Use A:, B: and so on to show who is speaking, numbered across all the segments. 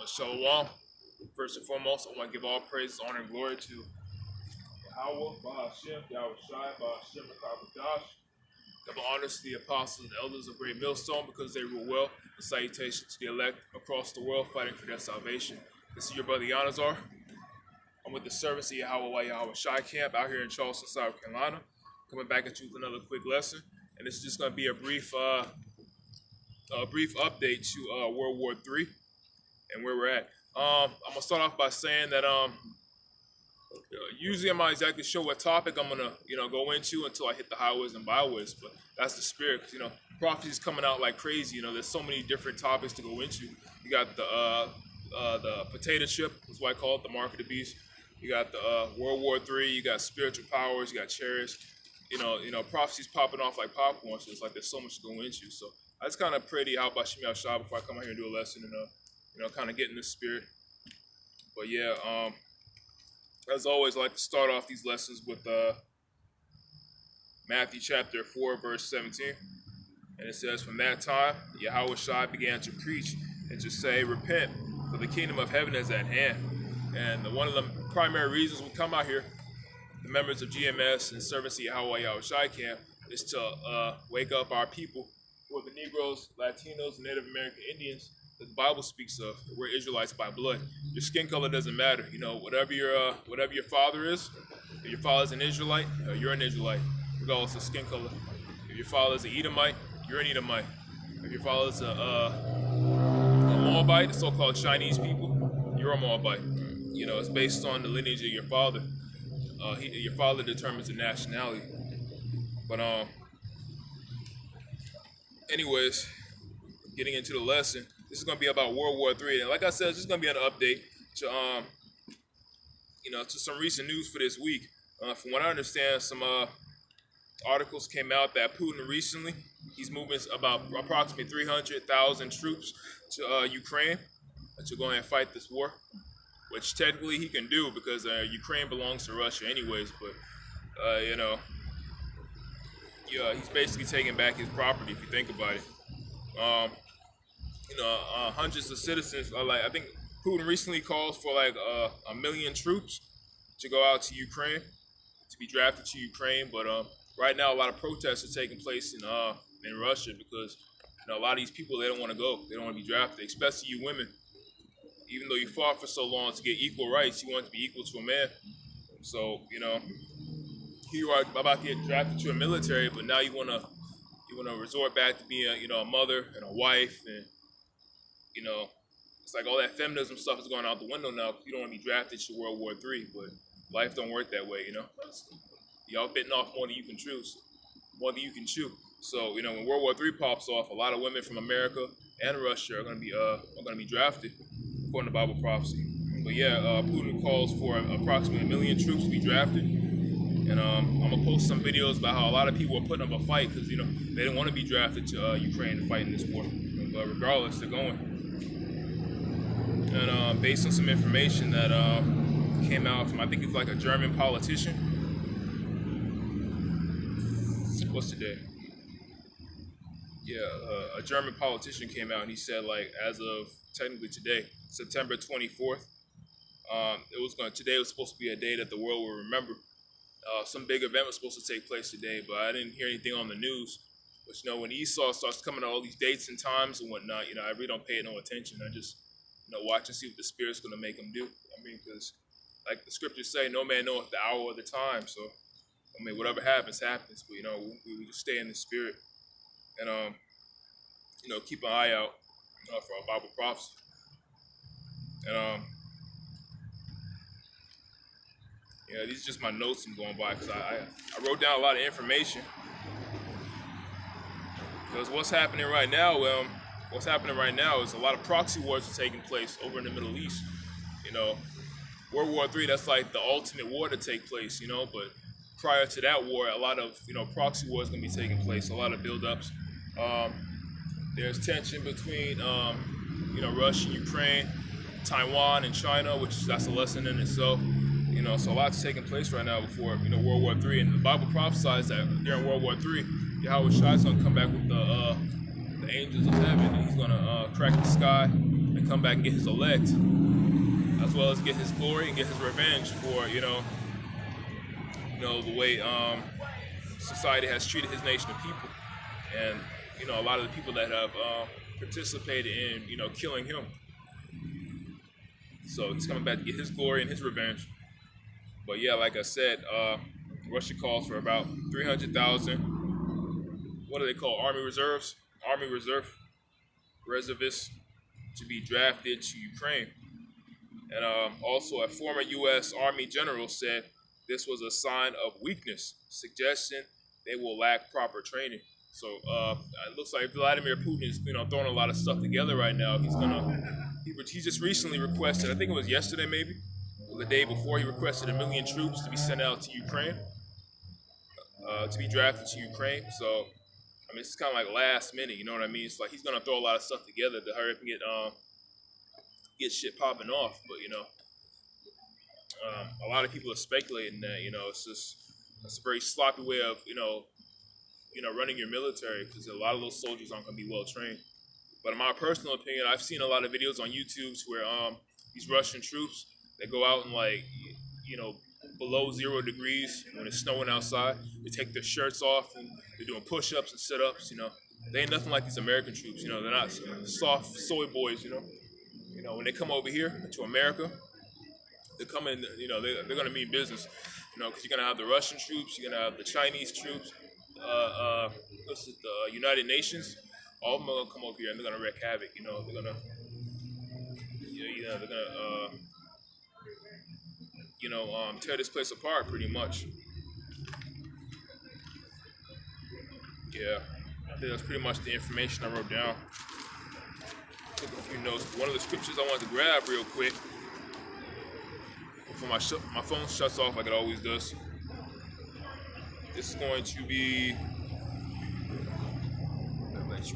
A: Shalom. First and foremost, I want to give all praise, honor, and glory to Yahweh, Bahashem, Yahweh Shai, Bahashem, Josh. Double honors to the apostles and elders of Great Millstone because they rule well. And salutation to the elect across the world fighting for their salvation. This is your brother Yanazar. I'm with the service of Yahweh Shai camp out here in Charleston, South Carolina. Coming back at you with another quick lesson. And it's just going to be a brief update to World War III and where we're at. I'm going to start off by saying that usually I'm not exactly sure what topic I'm going to go into until I hit the highways and byways, but that's the spirit. Cause, prophecy's coming out like crazy. There's so many different topics to go into. You got the potato chip, that's why I call it the mark of the beast. You got the World War III, you got spiritual powers, you got chariots. Prophecy's popping off like popcorn, so it's like there's so much to go into. So I just kind of pray to Yahweh Shai before I come out here and do a lesson and kind of get in the spirit. But yeah, as always, I like to start off these lessons with Matthew chapter 4, verse 17. And it says, "From that time, Yahweh Shai began to preach and to say, 'Repent, for the kingdom of heaven is at hand.'" And one of the primary reasons we come out here, the members of GMS and servants of Yahweh Shai camp, is to wake up our people, who are the Negroes, Latinos, and Native American Indians that the Bible speaks of. We're Israelites by blood. Your skin color doesn't matter. Whatever your father is, if your father's an Israelite, you're an Israelite, regardless of skin color. If your father's an Edomite, you're an Edomite. If your father's a Moabite, the so-called Chinese people, you're a Moabite. It's based on the lineage of your father. Your father determines the nationality. But anyways, getting into the lesson, this is going to be about World War III. And like I said, this is going to be an update to to some recent news for this week. From what I understand, some articles came out that Putin recently, he's moving about approximately 300,000 troops to Ukraine to go ahead and fight this war, which technically he can do because Ukraine belongs to Russia anyways. But he's basically taking back his property if you think about it. Hundreds of citizens I think Putin recently calls for like 1 million troops to go out to Ukraine, to be drafted to Ukraine. But right now a lot of protests are taking place in Russia because a lot of these people, they don't want to go, they don't want to be drafted, especially you women. Even though you fought for so long to get equal rights, you want to be equal to a man. So you are about to get drafted to a military, but now you want to resort back to being a mother and a wife, and it's like all that feminism stuff is going out the window now. You don't want to be drafted to World War III, but life don't work that way. Y'all bitten off more than you can chew. So when World War III pops off, a lot of women from America and Russia are going to be drafted according to Bible prophecy. But yeah, Putin calls for approximately 1 million troops to be drafted. And I'm gonna post some videos about how a lot of people are putting up a fight because they didn't want to be drafted to Ukraine to fight in this war. But regardless, they're going. And based on some information that came out from, I think it's like a German politician. What's today? Yeah, a German politician came out and he said, like, as of technically today, September 24th, today was supposed to be a day that the world will remember. Some big event was supposed to take place today, but I didn't hear anything on the news. But when Esau starts coming out all these dates and times and whatnot, I really don't pay it no attention. I just watch and see what the Spirit's going to make them do. Because like the scriptures say, no man knoweth the hour or the time. So whatever happens. But we just stay in the Spirit and keep an eye out for our Bible prophecy. And these are just my notes I'm going by because I wrote down a lot of information. Because what's happening right now is a lot of proxy wars are taking place over in the Middle East. World War III, that's like the ultimate war to take place, but prior to that war, a lot of, proxy wars going to be taking place, a lot of buildups. There's tension between, Russia, Ukraine, Taiwan, and China, that's a lesson in itself. So a lot's taking place right now before, World War III. And the Bible prophesies that during World War III, Yahweh Shai is going to come back with the angels of heaven. And he's going to crack the sky and come back and get his elect, as well as get his glory and get his revenge for the way society has treated his nation of people, and a lot of the people that have participated in killing him. So he's coming back to get his glory and his revenge. But yeah, like I said, Russia calls for about 300,000. What do they call Army reserves? Army reservists to be drafted to Ukraine. And also, a former U.S. Army general said this was a sign of weakness, suggesting they will lack proper training. So it looks like Vladimir Putin is throwing a lot of stuff together right now. He just recently requested, I think it was yesterday maybe, or the day before, he requested 1 million troops to be sent out to Ukraine, to be drafted to Ukraine. So I mean, it's kind of like last minute, you know what I mean? It's like he's gonna throw a lot of stuff together to hurry up and get shit popping off. But a lot of people are speculating that it's a very sloppy way of running your military, because a lot of those soldiers aren't gonna be well trained. But in my personal opinion, I've seen a lot of videos on YouTube where these Russian troops, they go out in below 0 degrees when it's snowing outside. They take their shirts off and they're doing push-ups and sit-ups. They ain't nothing like these American troops. They're not soft soy boys. When they come over here to America, they're coming. They're gonna mean business. Because you're gonna have the Russian troops, you're gonna have the Chinese troops, the United Nations. All of them are gonna come over here and they're gonna wreak havoc. They're gonna, tear this place apart pretty much. Yeah, I think that's pretty much the information I wrote down. Took a few notes. One of the scriptures I wanted to grab real quick before my phone shuts off like it always does. This is going to be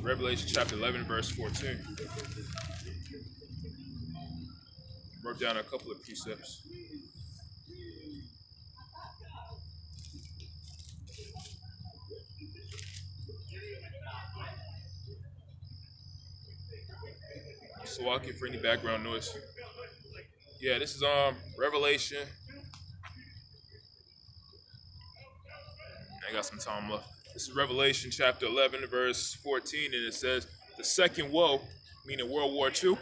A: Revelation chapter 11, verse 14. Wrote down a couple of precepts. So I'll for any background noise. Yeah, this is Revelation. I got some time left. This is Revelation chapter 11, verse 14, and it says, the second woe, meaning World War II,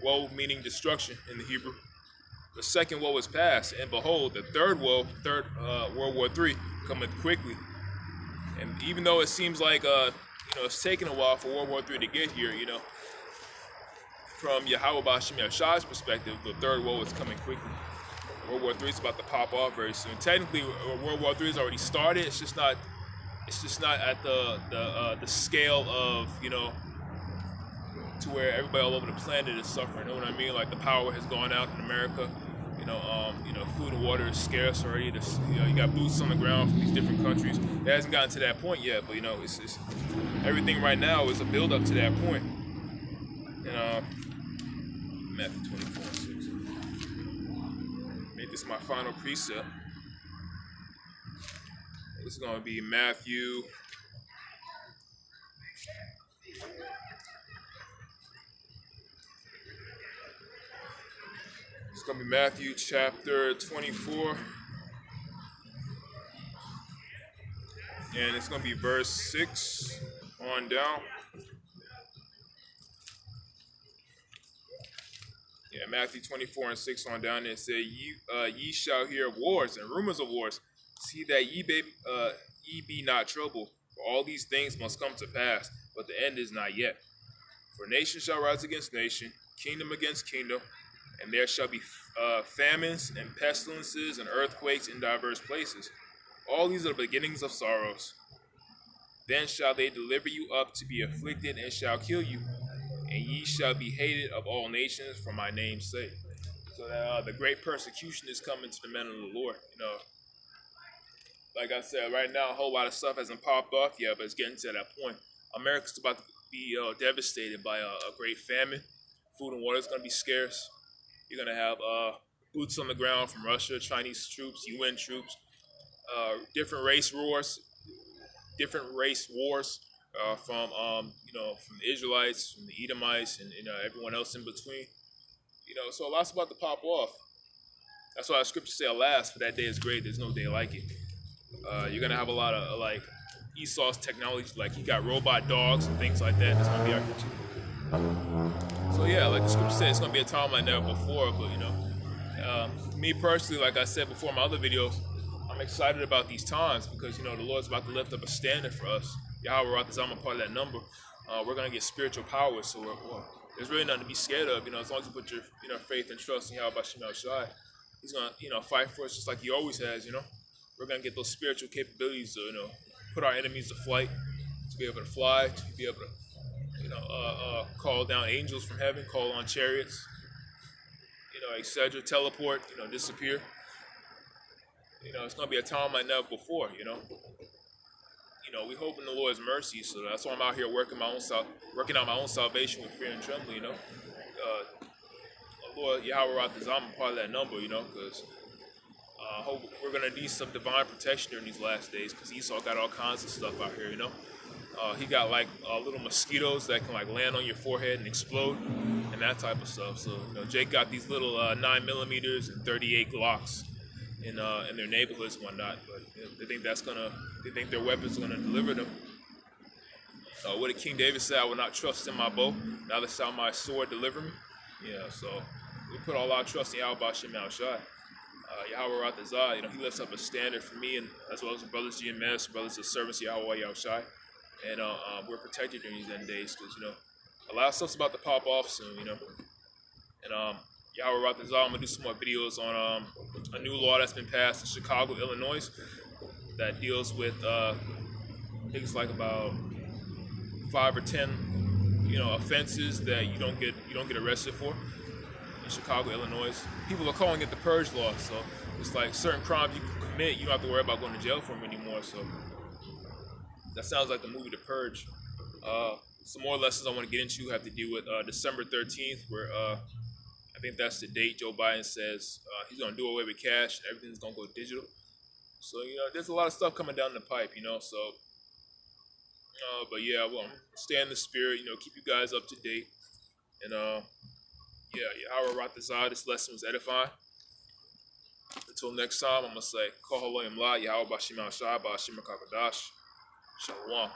A: woe meaning destruction in the Hebrew. The second woe is past, and behold, the third woe, World War III, cometh quickly. And even though it seems like it's taken a while for World War III to get here, from Yahweh Bashim Yahshai's perspective, the third woe is coming quickly. World War III is about to pop off very soon. Technically, World War III has already started. It's just not at the scale of to where everybody all over the planet is suffering. You know what I mean? Like the power has gone out in America. Food and water is scarce already. You got boots on the ground from these different countries. It hasn't gotten to that point yet, but it's everything right now is a build up to that point. Matthew 24:6. Make this my final precept. This is going to be Matthew. It's going to be Matthew chapter 24. And it's going to be verse 6 on down. Yeah, Matthew 24 and 6 on down. It says, ye shall hear of wars and rumors of wars. See that ye be not troubled, for all these things must come to pass, but the end is not yet. For nation shall rise against nation, kingdom against kingdom, and there shall be famines and pestilences and earthquakes in diverse places. All these are the beginnings of sorrows. Then shall they deliver you up to be afflicted, and shall kill you, and ye shall be hated of all nations for my name's sake. So that the great persecution is coming to the men of the Lord. Like I said, right now a whole lot of stuff hasn't popped off yet, but it's getting to that point. America's about to be devastated by a great famine. Food and water is going to be scarce. You're going to have boots on the ground from Russia, Chinese troops, UN troops, different race wars from the Israelites, from the Edomites, and everyone else in between. So a lot's about to pop off. That's why the scriptures say, "Alas, for that day is great. There's no day like it." You're gonna have a lot of like Esau's technology, like he got robot dogs and things like that. That's gonna be our future. So yeah, like the scripture said, it's gonna be a time like never before. But me personally, like I said before in my other videos, I'm excited about these times because the Lord's about to lift up a standard for us. Yahweh Rapha, I'm a part of that number. We're gonna get spiritual power, so there's really nothing to be scared of. As long as you put your faith and trust in Yahweh Shem Shai, He's gonna fight for us just like He always has. We're gonna get those spiritual capabilities to put our enemies to flight, to be able to fly, to be able to call down angels from heaven, call on chariots, etc. Teleport, disappear. It's gonna be a time like never before. We hope in the Lord's mercy, so that's why I'm out here working out my own salvation with fear and trembling. Lord Yahweh Rapha, I'm a part of that number. Because I hope we're gonna need some divine protection during these last days, because Esau got all kinds of stuff out here. He got like little mosquitoes that can like land on your forehead and explode, and that type of stuff. So Jake got these little 9mm and 38 Glocks in their neighborhoods and whatnot. But they think their weapons are gonna deliver them. What did King David say? I will not trust in my bow, neither shall my sword deliver me. Yeah, so we put all our trust in Yahweh Shem Shai. Yahweh Rapha, He lifts up a standard for me, and as well as the brothers GMS, brothers of servants Yahweh Shai. And we're protected during these end days because a lot of stuff's about to pop off soon, And Yahweh Rapha, I'm gonna do some more videos on a new law that's been passed in Chicago, Illinois, that deals with I think it's like about 5 or 10 offenses that you don't get arrested for in Chicago, Illinois. People are calling it the purge law, so it's like certain crimes you can commit, you don't have to worry about going to jail for them anymore. So that sounds like the movie The Purge. Some more lessons I want to get into have to do with December 13th, where I think that's the date Joe Biden says he's going to do away with cash and everything's going to go digital. So, there's a lot of stuff coming down the pipe, so. But yeah, well, stay in the spirit, keep you guys up to date. And Yahweh Rapha, this lesson was edifying. Until next time, I'm going to say, Kohaloyim La, Yahweh Bashim Al Shai, Bashim Kakadash, Shalom.